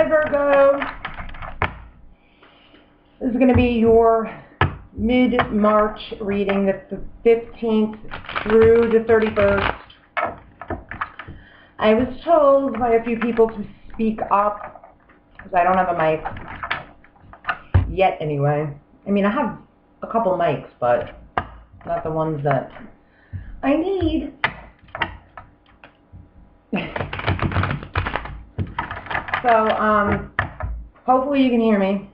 Hi, Virgo. This is going to be your mid-March reading, that's the 15th through the 31st. I was told by a few people to speak up because I don't have a mic yet anyway. I mean, I have a couple mics, but not the ones that I need. So, hopefully you can hear me.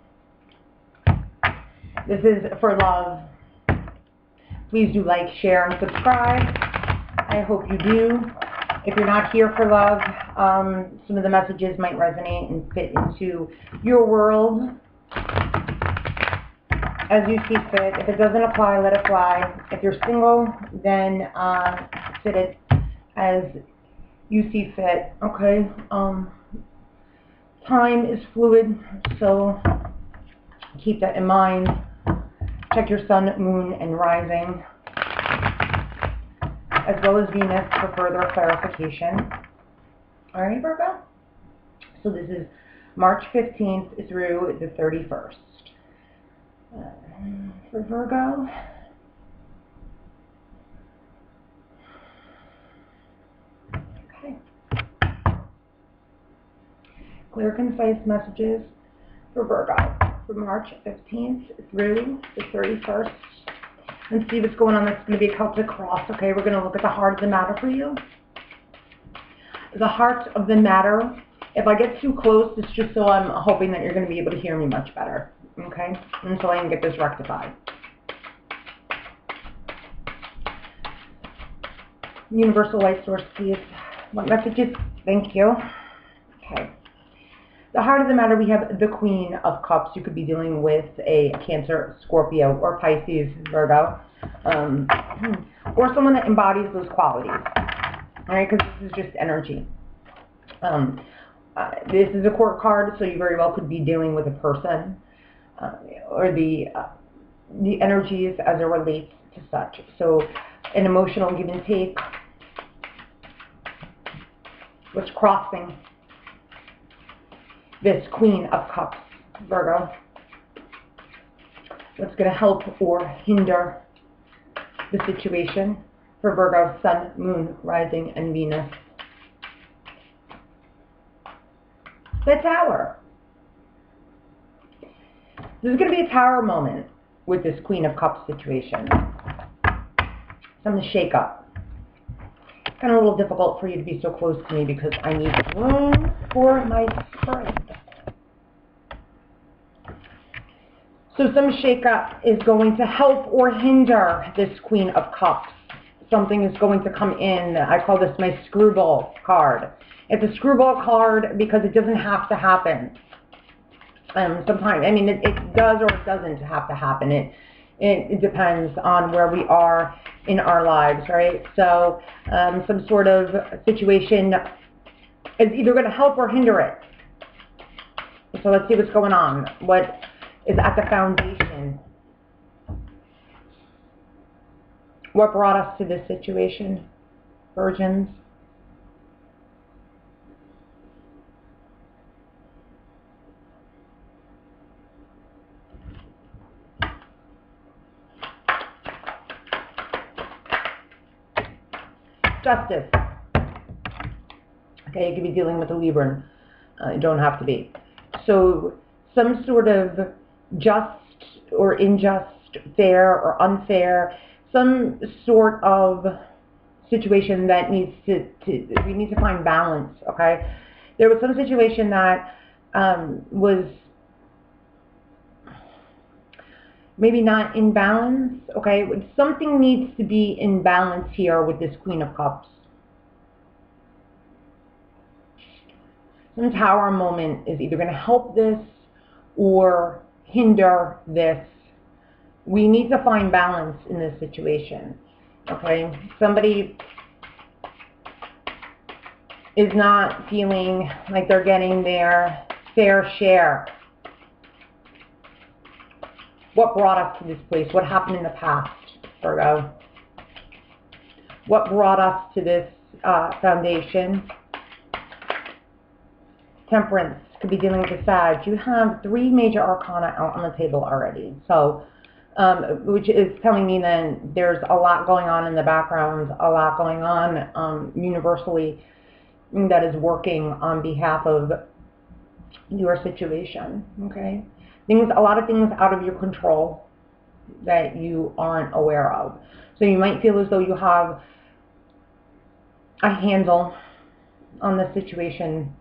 This is for love. Please do like, share, and subscribe. I hope you do. If you're not here for love, some of the messages might resonate and fit into your world as you see fit. If it doesn't apply, let it fly. If you're single, then fit it as you see fit. Okay. Time is fluid, so keep that in mind. Check your sun, moon, and rising, as well as Venus for further clarification. All right, Virgo? So this is March 15th through the 31st. For Virgo, okay. Clear, concise messages for Virgo from March 15th through the 31st. And see what's going on. That's going to be a Celtic cross. Okay, we're going to look at the heart of the matter for you. The heart of the matter. If I get too close, it's just so I'm hoping that you're going to be able to hear me much better. Okay, until I can get this rectified. Universal light source, please. What messages? Thank you. Okay. The heart of the matter, we have the Queen of Cups. You could be dealing with a Cancer, Scorpio, or Pisces, Virgo, or someone that embodies those qualities. All right, because this is just energy. This is a court card, so you very well could be dealing with a person, or the energies as it relates to such. So, an emotional give and take. What's crossing this Queen of Cups, Virgo? What's going to help or hinder the situation for Virgo, Sun, Moon, Rising, and Venus? The Tower. This is going to be a Tower moment with this Queen of Cups situation. Some shake-up. It's kind of a little difficult for you to be so close to me because I need room for my spread. So some shake-up is going to help or hinder this Queen of Cups. Something is going to come in. I call this my screwball card. It's a screwball card because it doesn't have to happen. Sometimes, I mean, it does or it doesn't have to happen. It depends on where we are in our lives, right? So some sort of situation is either going to help or hinder it. So let's see what's going on. What is at the foundation? What brought us to this situation, virgins? Justice. Okay, you could be dealing with a Libran. You don't have to be. So some sort of just or unjust, fair or unfair, some sort of situation that needs we need to find balance, okay? There was some situation that was maybe not in balance, okay? Something needs to be in balance here with this Queen of Cups. Some Tower moment is either going to help this or hinder this. We need to find balance in this situation, okay? Somebody is not feeling like they're getting their fair share. What brought us to this place? What happened in the past, Virgo? What brought us to this foundation? Temperance. could be dealing with the Sag. You have 3 major arcana out on the table already. So, which is telling me then there's a lot going on in the background, a lot going on universally that is working on behalf of your situation, okay? A lot of things out of your control that you aren't aware of. So you might feel as though you have a handle on the situation,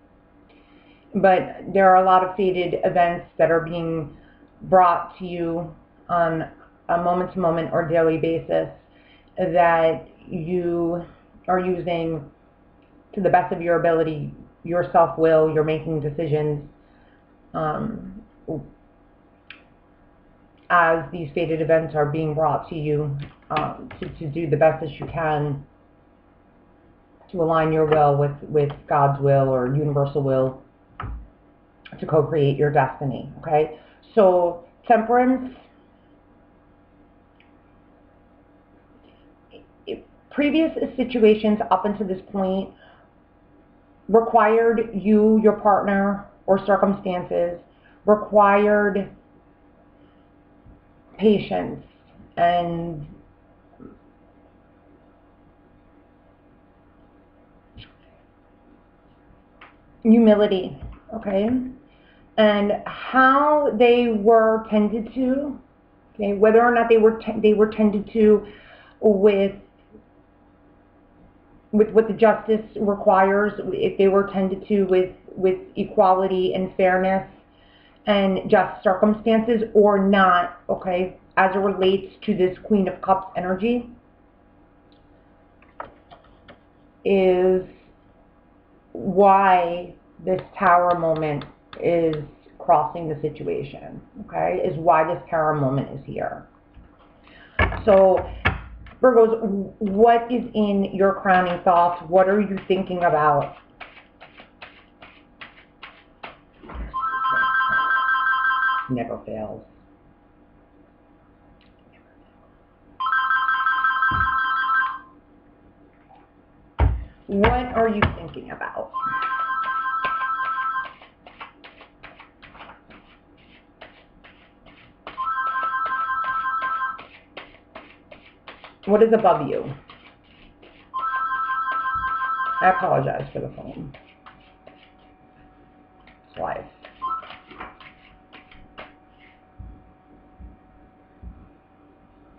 but there are a lot of fated events that are being brought to you on a moment-to-moment or daily basis that you are using to the best of your ability, your self-will, you're making decisions as these fated events are being brought to you to do the best as you can to align your will with God's will or universal will to co-create your destiny, okay? So Temperance, previous situations up until this point required you, your partner, or circumstances required patience and humility, okay? And how they were tended to, okay, whether or not they were tended to with what the justice requires, if they were tended to with equality and fairness and just circumstances or not, okay, as it relates to this Queen of Cups energy, is why this Tower moment is crossing the situation, okay, is why this Tower moment is here. So Virgos, what is in your crowning thoughts? What are you thinking about? Never fails. What are you thinking about? What is above you? I apologize for the phone. It's life.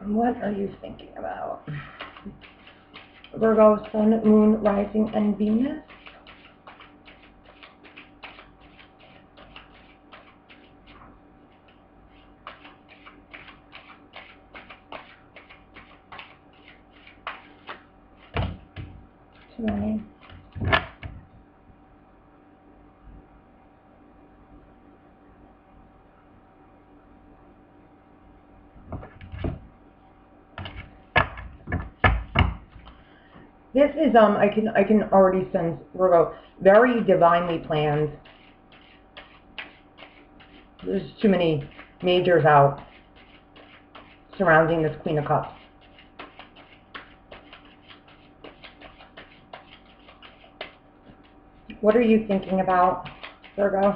What are you thinking about? Virgo, Sun, Moon, Rising, and Venus. Today. This is I can already sense, Virgo, very divinely planned. There's too many majors out surrounding this Queen of Cups. What are you thinking about, Virgo?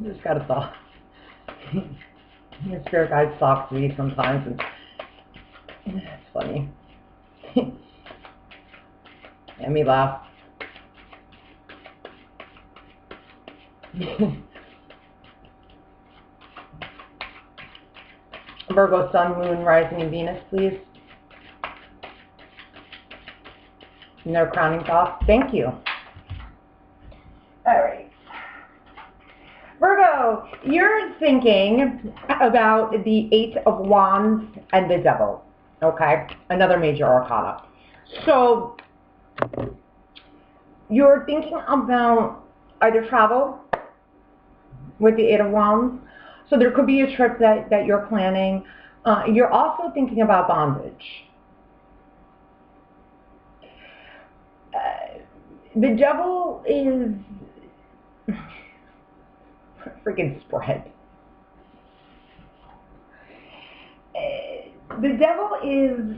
Just gotta talk. Your spirit guides talk to me sometimes, and it's funny. And me laugh. Virgo, Sun, Moon, Rising, and Venus, please. And their crowning thoughts. Thank you. All right. Virgo, you're thinking about the Eight of Wands and the Devil, okay? Another major arcana. So, you're thinking about either travel with the Eight of Wands. So there could be a trip that you're planning. You're also thinking about bondage. The devil is freaking spread. The devil is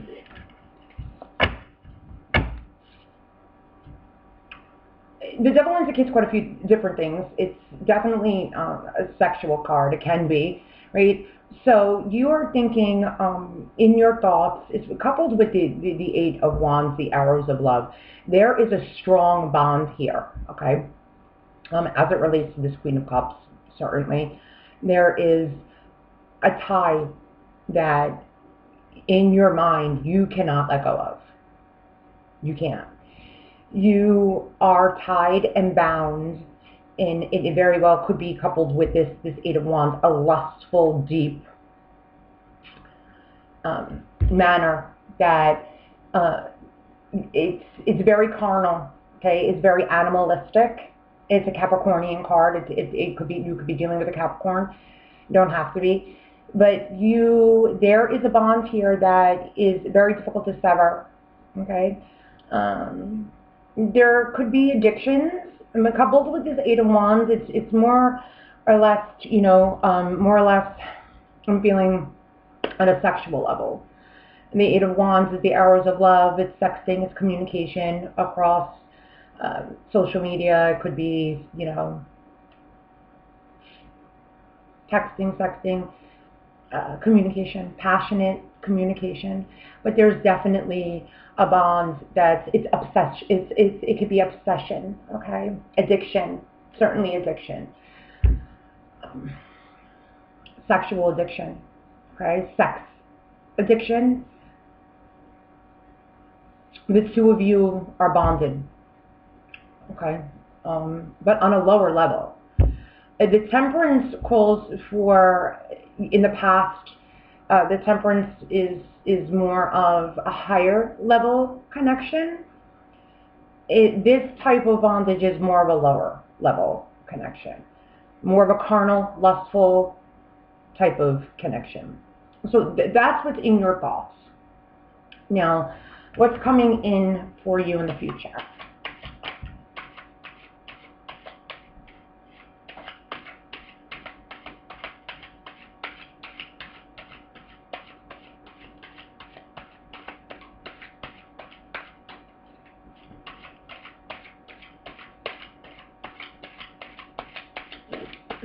indicates quite a few different things. It's definitely a sexual card. It can be, right? So you're thinking in your thoughts, it's coupled with the Eight of Wands, the arrows of love. There is a strong bond here, okay? As it relates to this Queen of Cups, certainly. There is a tie that in your mind you cannot let go of. You can't. You are tied and bound, and it very well could be coupled with this Eight of Wands, a lustful, deep manner that it's very carnal, okay? It's very animalistic. It's a Capricornian card. It could be, you could be dealing with a Capricorn. You don't have to be. But there is a bond here that is very difficult to sever, okay? There could be addictions. Coupled with this Eight of Wands, it's more or less, more or less, I'm feeling on a sexual level. And the Eight of Wands is the arrows of love. It's sexting. It's communication across social media. It could be, texting, sexting, communication, passionate communication. But there's definitely a bond it's obsession. It could be obsession, okay? Addiction, certainly addiction. Sexual addiction, okay? Sex addiction. The two of you are bonded, okay? But on a lower level. The Temperance calls for, in the past, the Temperance is more of a higher level connection. This type of bondage is more of a lower level connection. More of a carnal, lustful type of connection. So that's what's in your thoughts. Now, what's coming in for you in the future?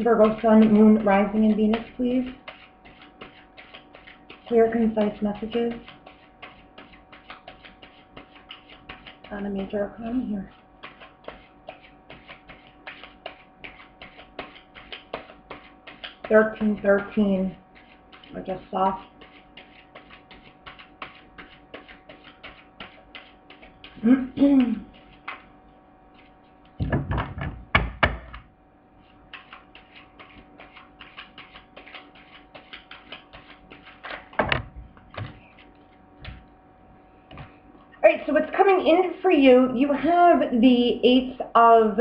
Virgo, Sun, Moon, Rising, and Venus, please. Clear, concise messages. On a major arcana here. $1313. I just saw. Alright, so what's coming in for you, you have the Eight of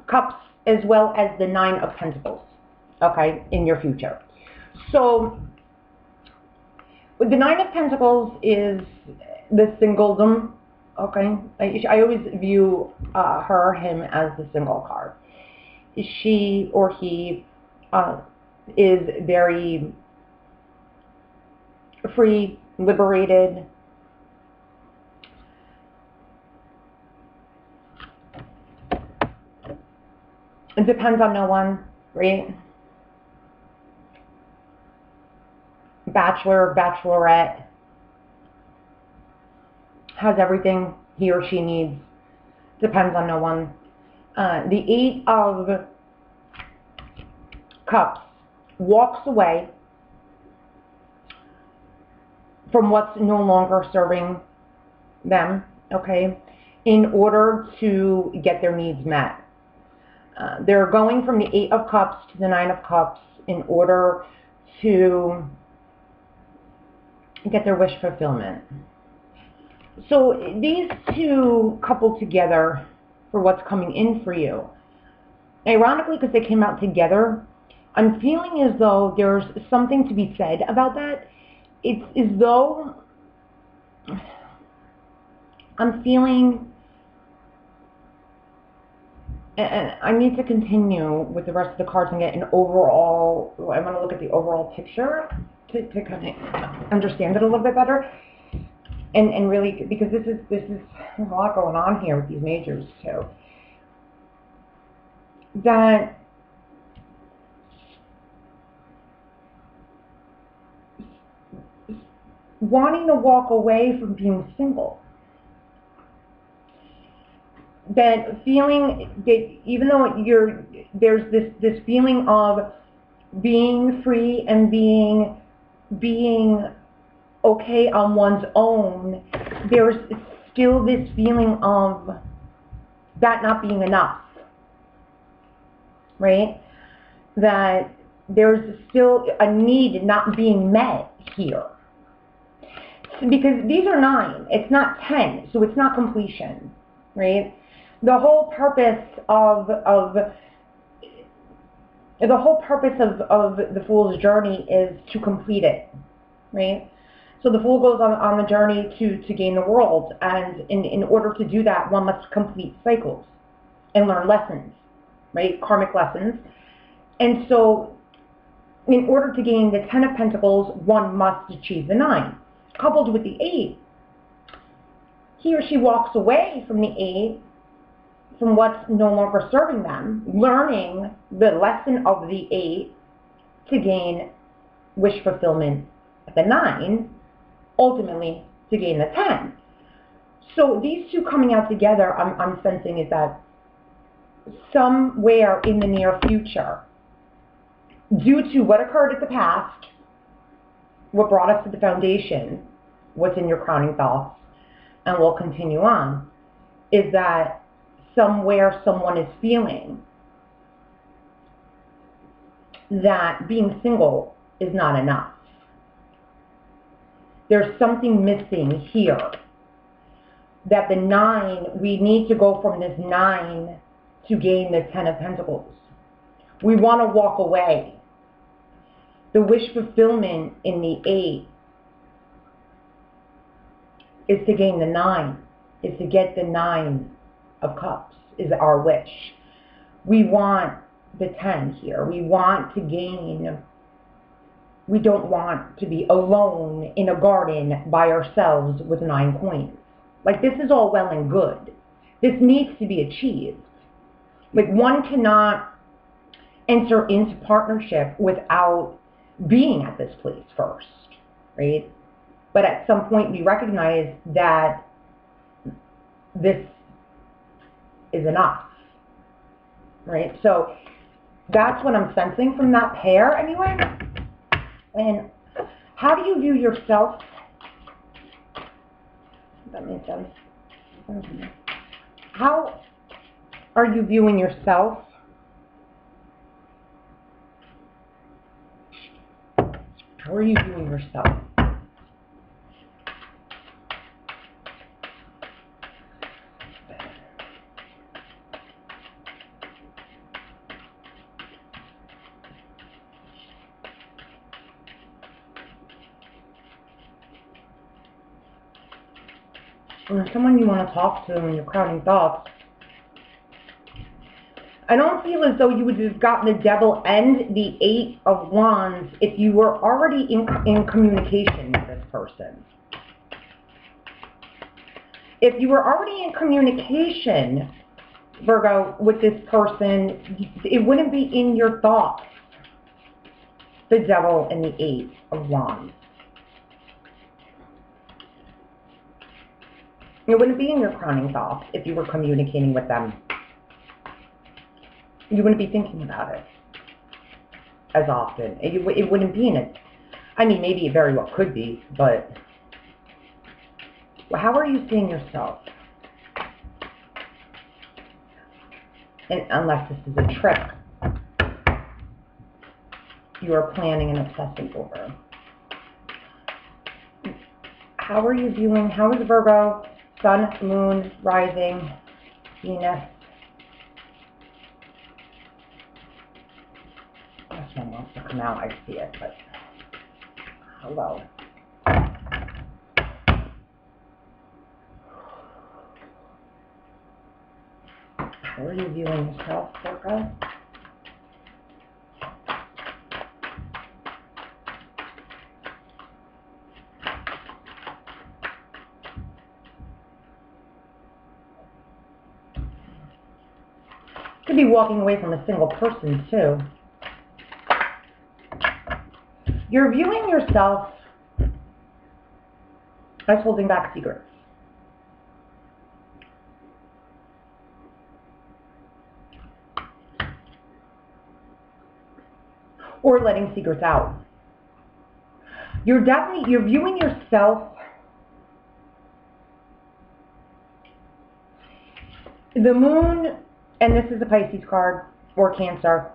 Cups as well as the Nine of Pentacles, okay, in your future. So, with the Nine of Pentacles is the singledom, okay? I always view him as the single card. She or he is very free, liberated. It depends on no one, right? Bachelor, bachelorette, has everything he or she needs. Depends on no one. The Eight of Cups walks away from what's no longer serving them, okay, in order to get their needs met. They're going from the Eight of Cups to the Nine of Cups in order to get their wish fulfillment. So these two coupled together for what's coming in for you. Ironically, because they came out together, I'm feeling as though there's something to be said about that. It's as though I'm feeling, and I need to continue with the rest of the cards and get an overall, I want to look at the overall picture to kind of understand it a little bit better. And really, because there's a lot going on here with these majors too. That wanting to walk away from being single. That feeling that even though there's this feeling of being free and being okay on one's own, there's still this feeling of that not being enough, right? That there's still a need not being met here. Because these are 9, it's not 10, so it's not completion, right? The whole purpose of the Fool's journey is to complete it, right? So the Fool goes on the journey to gain the world, and in order to do that, one must complete cycles and learn lessons, right? Karmic lessons. And so in order to gain the 10 of Pentacles, one must achieve the 9. Coupled with the 8, he or she walks away from the 8, from what's no longer serving them, learning the lesson of the 8 to gain wish fulfillment at the 9, ultimately to gain the 10. So these two coming out together, I'm sensing is that somewhere in the near future, due to what occurred at the past, what brought us to the foundation, what's in your crowning thoughts, and we'll continue on, is that somewhere someone is feeling that being single is not enough. There's something missing here. That the 9, we need to go from this 9 to gain the 10 of Pentacles. We want to walk away. The wish fulfillment in the 8 is to gain the 9, is to get the 9 of Cups, is our wish. We want the 10 here. We want to gain. We don't want to be alone in a garden by ourselves with 9 coins. Like, this is all well and good. This needs to be achieved. Like, one cannot enter into partnership without being at this place first, right? But at some point we recognize that this is enough, right? So that's what I'm sensing from that pair anyway. And how do you view yourself? That makes sense. How are you viewing yourself? How are you viewing yourself? Or someone you want to talk to in your crowding thoughts. I don't feel as though you would have gotten the Devil and the 8 of Wands if you were already in communication with this person. If you were already in communication, Virgo, with this person, it wouldn't be in your thoughts, the Devil and the 8 of Wands. It wouldn't be in your crowning thoughts if you were communicating with them. You wouldn't be thinking about it as often. It wouldn't be in it. I mean, maybe it very well could be, but how are you seeing yourself? And unless this is a trick you are planning and obsessing over. How are you viewing, how is Virgo, Sun, Moon, Rising, Venus? That's one to come out. I see it, but hello. How are you viewing yourself, Virgo? Could be walking away from a single person, too. You're viewing yourself as holding back secrets. Or letting secrets out. You're viewing yourself, the moon, and this is a Pisces card, or Cancer.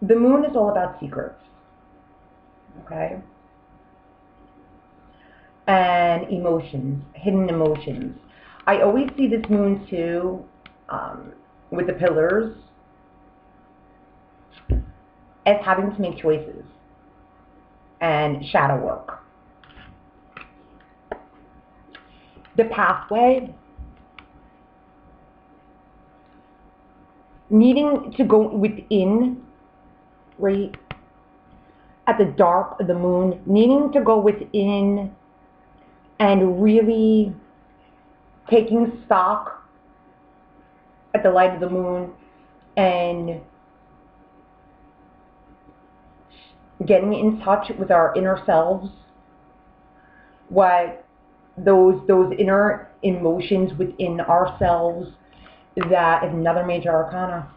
The moon is all about secrets, okay? And emotions, hidden emotions. I always see this moon too, with the pillars, as having to make choices and shadow work. The pathway, needing to go within, right, at the dark of the moon, needing to go within and really taking stock at the light of the moon and getting in touch with our inner selves, what those inner emotions within ourselves. That is another major arcana.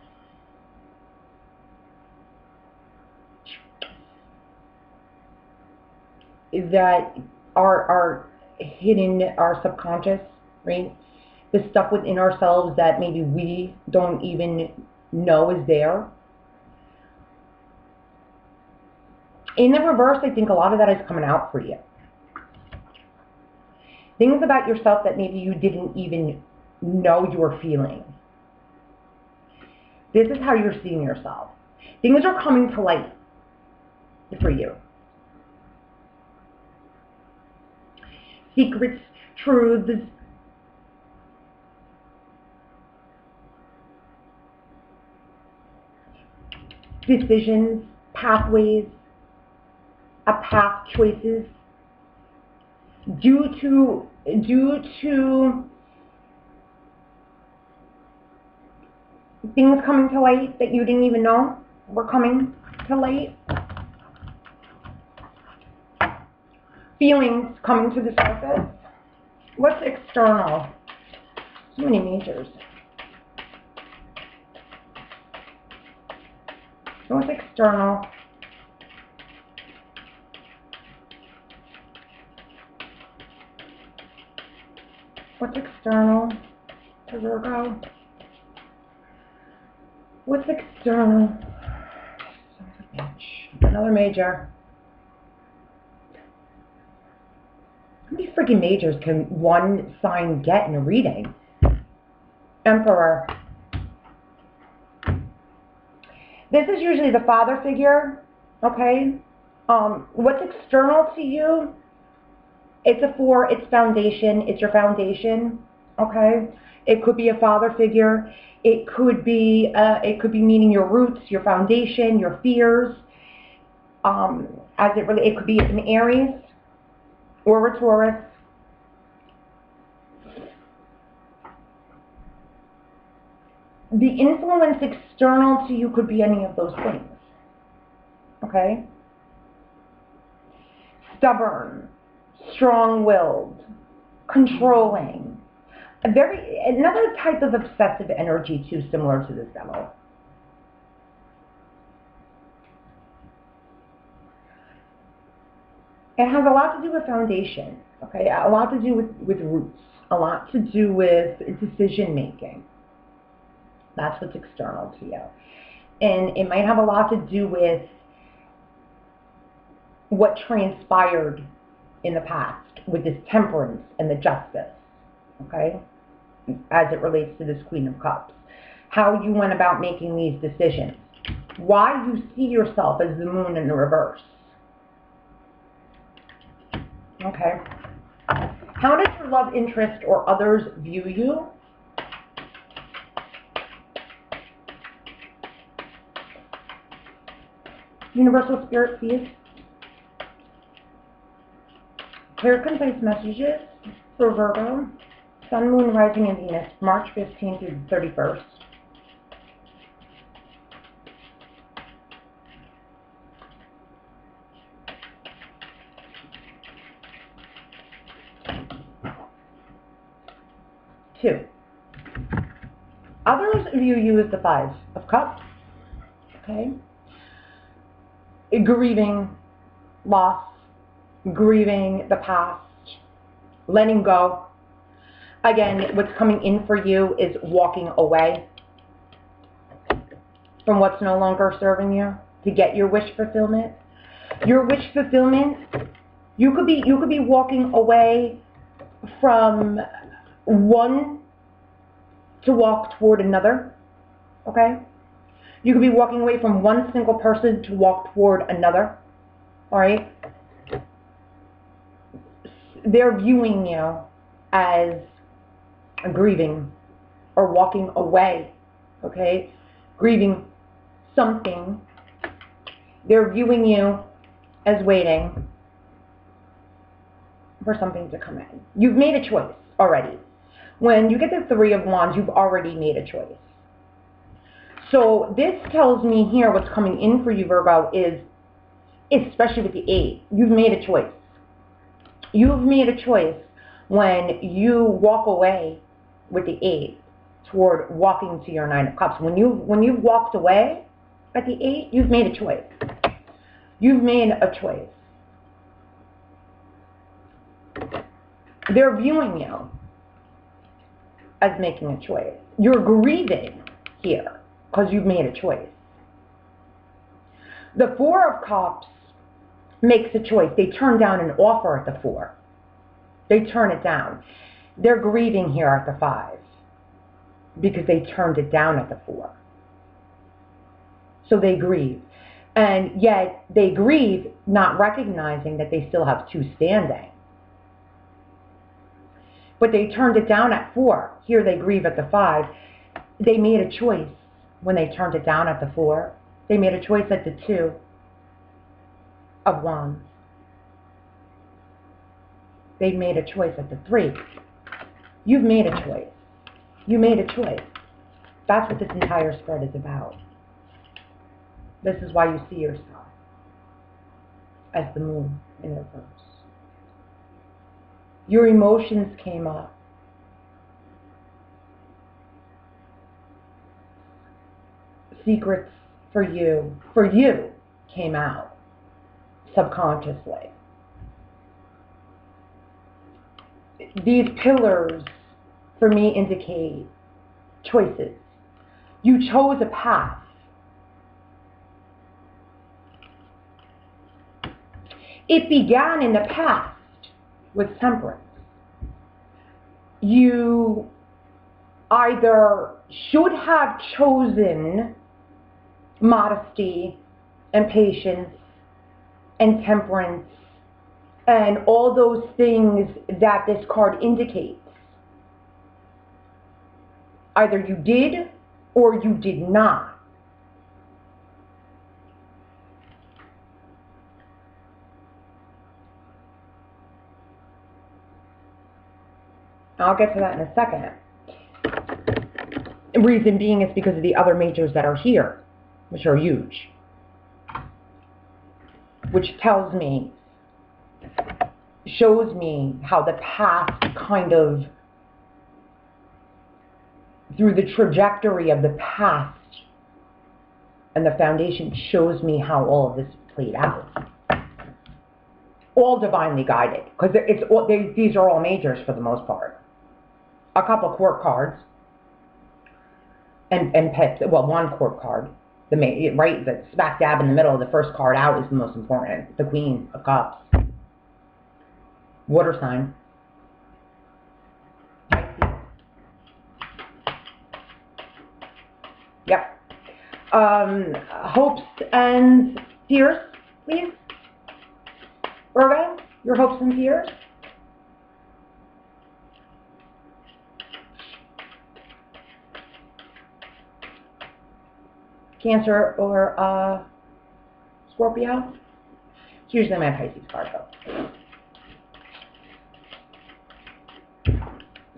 That are hidden, our subconscious, right? The stuff within ourselves that maybe we don't even know is there. In the reverse, I think a lot of that is coming out for you. Things about yourself that maybe you didn't even know you were feeling. This is how you're seeing yourself. Things are coming to light for you. Secrets, truths, decisions, pathways, path choices, due to things coming to light that you didn't even know were coming to light. Feelings coming to the surface. What's external? So many majors. What's external? What's external to Virgo? What's external? Son of a bitch. Another major. How many freaking majors can one sign get in a reading? Emperor. This is usually the father figure, okay? What's external to you? It's it's foundation. It's your foundation, okay? It could be a father figure. It could be meaning your roots, your foundation, your fears. It could be an Aries or a Taurus. The influence external to you could be any of those things, okay? Stubborn, strong-willed, controlling. Another type of obsessive energy too, similar to this demo. It has a lot to do with foundation, okay? A lot to do with roots, a lot to do with decision making. That's what's external to you. And it might have a lot to do with what transpired in the past with this temperance and the justice, okay? As it relates to this Queen of Cups. How you went about making these decisions, why you see yourself as the moon in the reverse. Okay. How does your love interest or others view you? Universal Spirit, please. Clear, concise messages for Virgo, Sun, Moon, Rising, and Venus, March 15th through the 31st. Two. Others view you as the Five of Cups. Okay. Grieving loss, grieving the past, letting go. Again, what's coming in for you is walking away from what's no longer serving you to get your wish fulfillment. Your wish fulfillment, you could be walking away from one to walk toward another. Okay? You could be walking away from one single person to walk toward another. All right? They're viewing you as grieving or walking away. Okay? Grieving something. They're viewing you as waiting for something to come in. You've made a choice already. When you get the Three of Wands, you've already made a choice. So this tells me here what's coming in for you, Virgo, is, especially with the 8, you've made a choice. You've made a choice when you walk away with the 8 toward walking to your 9 of Cups. When you've walked away at the 8, you've made a choice. You've made a choice. They're viewing you as making a choice. You're grieving here because you've made a choice. The Four of Cups makes a choice. They turn down an offer at the 4. They turn it down. They're grieving here at the 5 because they turned it down at the 4. So they grieve. And yet they grieve not recognizing that they still have 2 standing. But they turned it down at 4. Here they grieve at the 5. They made a choice when they turned it down at the 4. They made a choice at the 2 of Wands. They made a choice at the 3. You've made a choice. You made a choice. That's what this entire spread is about. This is why you see yourself as the moon in reverse. Your emotions came up. Secrets for you came out subconsciously. These pillars for me indicate choices. You chose a path. It began in the past with temperance. You either should have chosen modesty and patience and temperance and all those things that this card indicates. Either you did or you did not. I'll get to that in a second. The reason being is because of the other majors that are here, which are huge. Which tells me, shows me how the past kind of, through the trajectory of the past and the foundation, shows me how all of this played out. All divinely guided, because these are all majors for the most part. A couple of court cards, and pips. Well, one court card, right, the smack dab in the middle of the first card out is the most important. The Queen of Cups, water sign. Yep. Hopes and fears, please. Virgo, your hopes and fears. Cancer or Scorpio. It's usually my Pisces card though.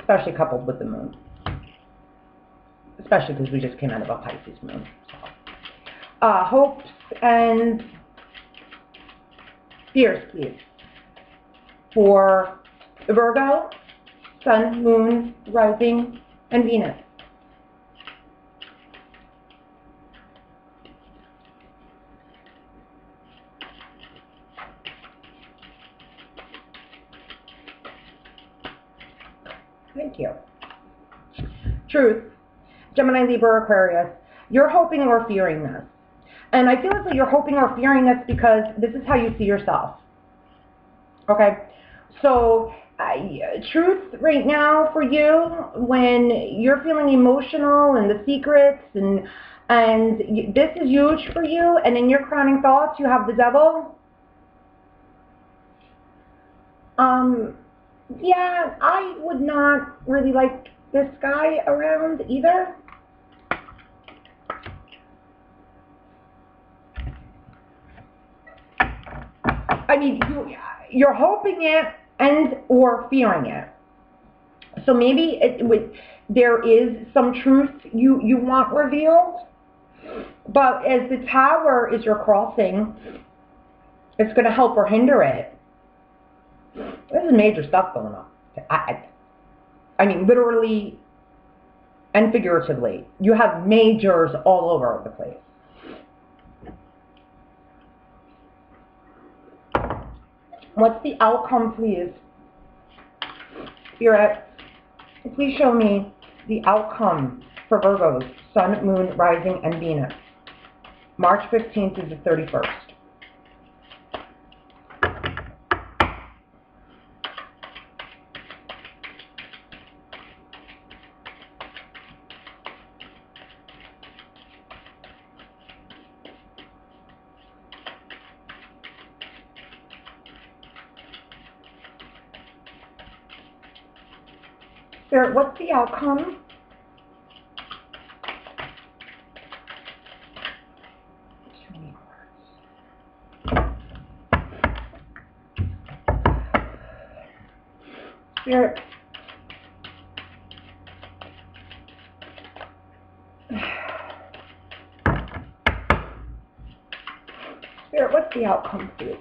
Especially coupled with the moon. Especially because we just came out of a Pisces moon. So. Hopes and fears, please. For Virgo, Sun, Moon, Rising, and Venus. Thank you. Truth. Gemini, Libra, Aquarius. You're hoping or fearing this. And I feel as though you're hoping or fearing this because this is how you see yourself. Okay? So, truth right now for you, when you're feeling emotional and the secrets, and this is huge for you, and in your crowning thoughts, you have the devil. Yeah, I would not really like this guy around either. I mean, you're hoping it and or fearing it. So maybe there is some truth you want revealed, but as the Tower is your crossing, it's going to help or hinder it. There's major stuff going on. I mean, literally and figuratively. You have majors all over the place. What's the outcome, please? Spirit, please show me the outcome for Virgos, Sun, Moon, Rising, and Venus. March 15th to the 31st. Spirit, what's the outcome? Spirit, Spirit, what's the outcome, please?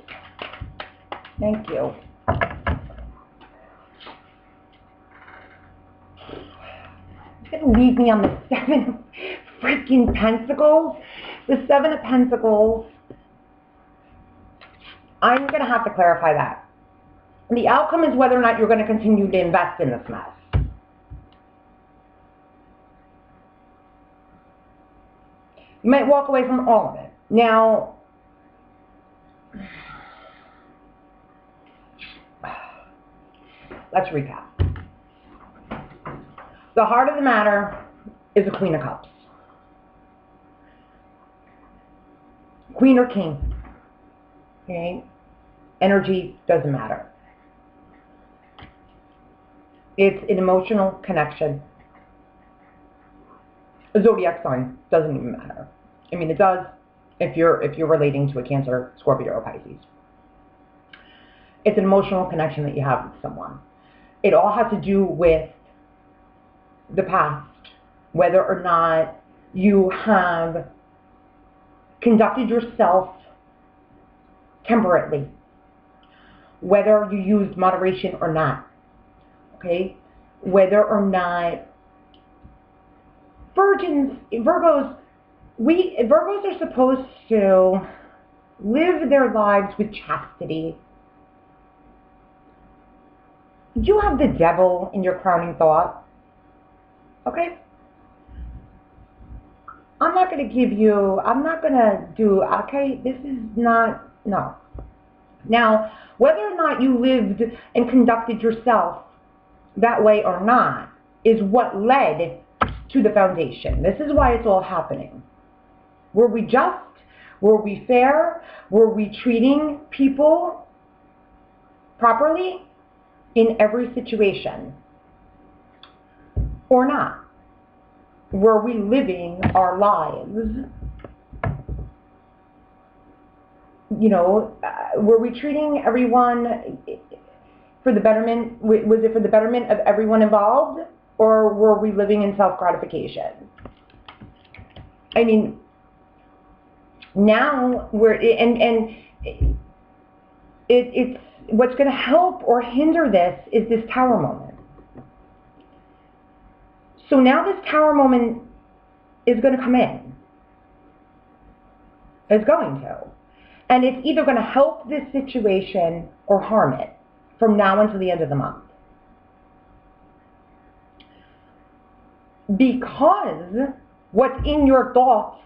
Thank you. It's going to leave me on the 7 freaking Pentacles. The 7 of Pentacles. I'm going to have to clarify that. The outcome is whether or not you're going to continue to invest in this mess. You might walk away from all of it. Now, let's recap. The heart of the matter is a Queen of Cups. Queen or King. Okay? Energy doesn't matter. It's an emotional connection. A zodiac sign doesn't even matter. I mean, it does if you're relating to a Cancer, Scorpio, or Pisces. It's an emotional connection that you have with someone. It all has to do with the past, whether or not you have conducted yourself temperately, whether you used moderation or not. Okay, whether or not Virgos are supposed to live their lives with chastity. You have the devil in your crowning thought. Okay? I'm not going to do, okay, this is not, no. Now, whether or not you lived and conducted yourself that way or not is what led to the foundation. This is why it's all happening. Were we just? Were we fair? Were we treating people properly in every situation? Or not? Were we living our lives? You know, were we treating everyone for the betterment? Was it for the betterment of everyone involved? Or were we living in self-gratification? I mean, now it's what's going to help or hinder this is this Tower moment. So now this Tower moment is going to come in. It's going to. And it's either going to help this situation or harm it from now until the end of the month. Because what's in your thoughts,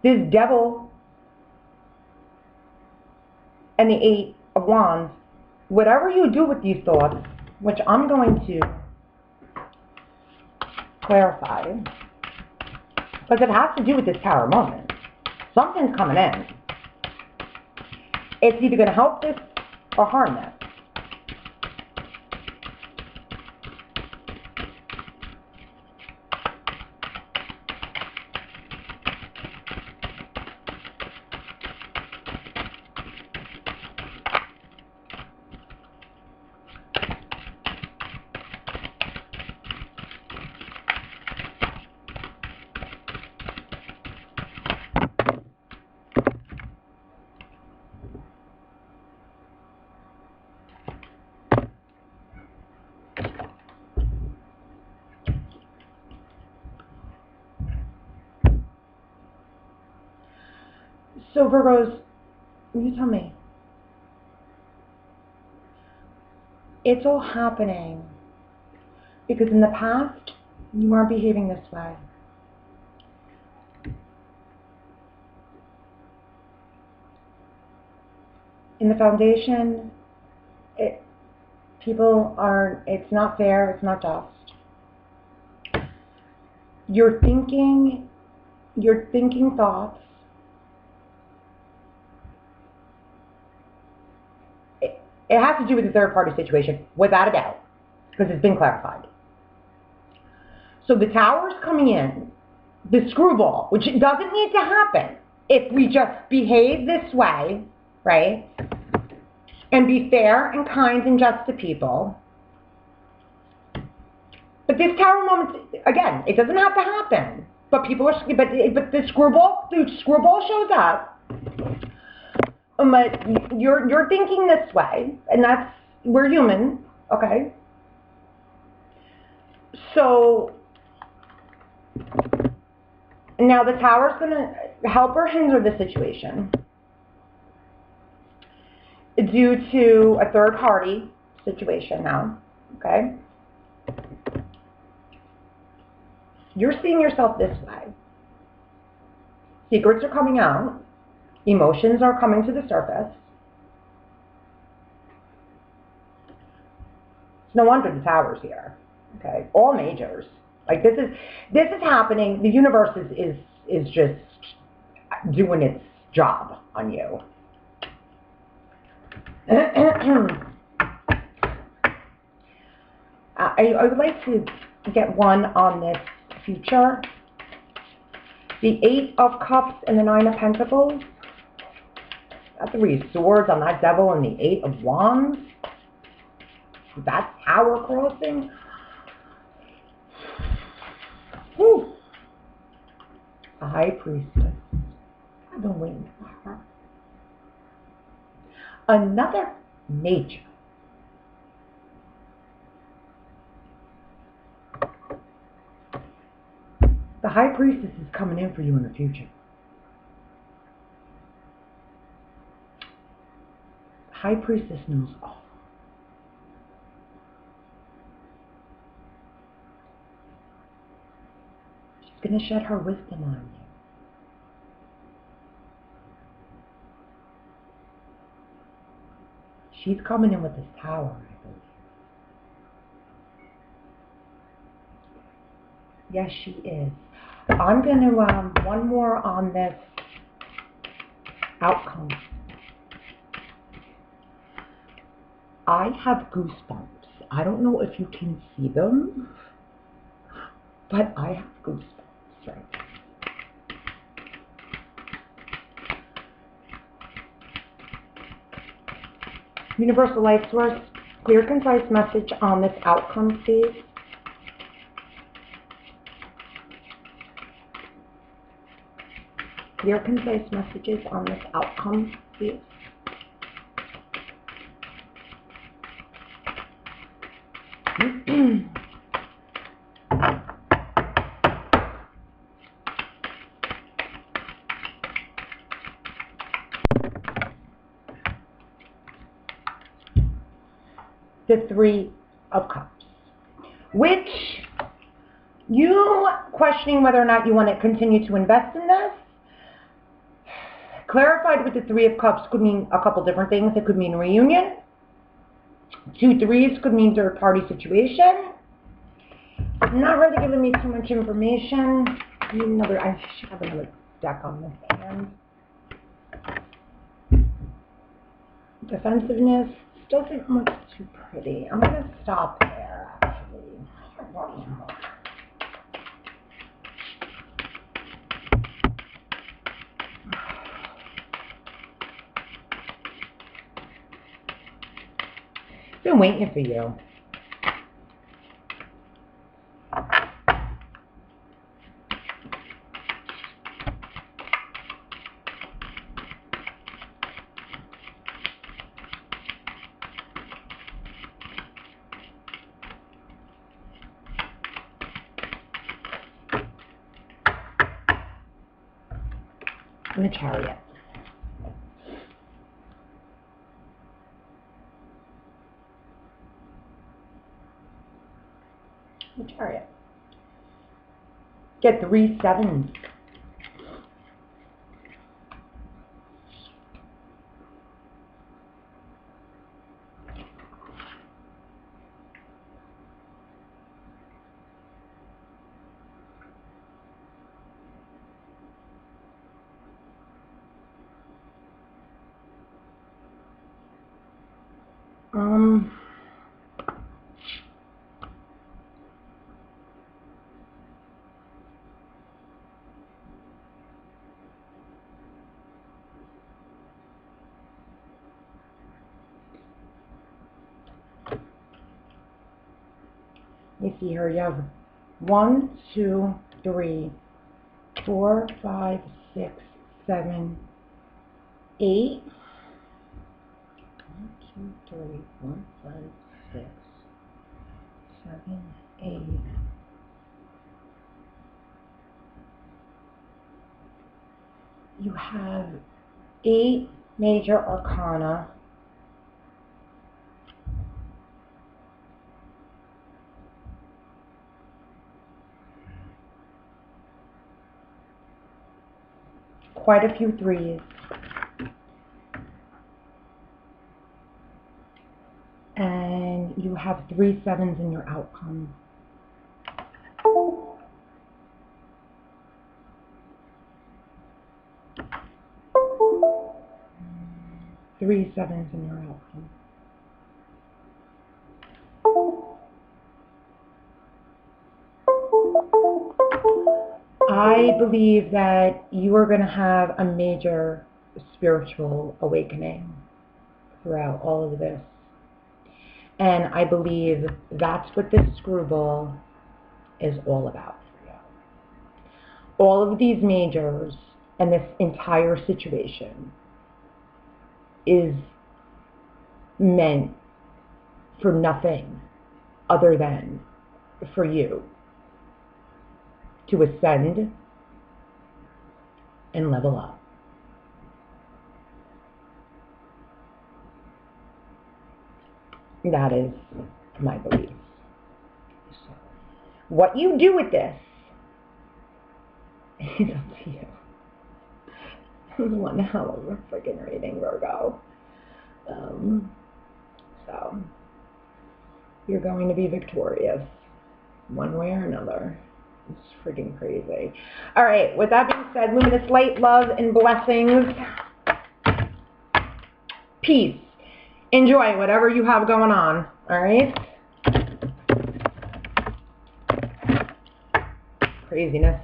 this devil and the 8 of Wands, whatever you do with these thoughts, which I'm going to clarify, because it has to do with this Tower moment. Something's coming in. It's either going to help this or harm this. So Virgos, you tell me. It's all happening because in the past, you weren't behaving this way. In the foundation, it's not fair, it's not just. You're thinking thoughts. It has to do with the third-party situation, without a doubt, because it's been clarified. So the Tower's coming in, the screwball, which it doesn't need to happen if we just behave this way, right, and be fair and kind and just to people. But this Tower moment, again, it doesn't have to happen. But the screwball shows up. But you're thinking this way, and we're human, okay? So now the Tower's going to help or hinder the situation due to a third party situation now, okay? You're seeing yourself this way. Secrets are coming out. Emotions are coming to the surface. It's no wonder the Tower's here. Okay, all majors. Like this is happening. The universe is just doing its job on you. I would like to get one on this future. The 8 of Cups and the 9 of Pentacles. That's 3 swords on that devil and the 8 of Wands. That Tower crossing. Whew. A High Priestess. I've been waiting for her. Another Major. The High Priestess is coming in for you in the future. High Priestess knows all. She's going to shed her wisdom on you. She's coming in with this Tower, I believe. Yes, she is. I'm going to, one more on this outcome. I have goosebumps. I don't know if you can see them, but I have goosebumps right now. Universal Life Source, clear, concise message on this outcome, please. Clear, concise messages on this outcome, please. The Three of Cups, which you questioning whether or not you want to continue to invest in this. Clarified with the Three of Cups could mean a couple different things. It could mean reunion. 2 threes could mean third-party situation. Not really giving me too much information. I should have another deck on this hand. Defensiveness doesn't look too pretty. I'm going to stop there, actually. Been waiting for you. And the Chariot. The Chariot. Get 3 sevens. Let me see here. You have 1, 2, 3, 4, 5, 6, 7, 8. 1, 2, 3, 4, 5, 6, 7, 8. You have 8 major arcana. Quite a few threes. And you have 3 sevens in your outcome. Three sevens in your outcome. I believe that you are going to have a major spiritual awakening throughout all of this. And I believe that's what this screwball is all about for you. All of these majors and this entire situation is meant for nothing other than for you to ascend and level up. That is my belief. So, what you do with this is up to you. This is one hell of a freaking reading, Virgo. So, you're going to be victorious one way or another. It's freaking crazy. All right, with that being said, luminous light, love, and blessings. Peace. Enjoy whatever you have going on. All right? Craziness.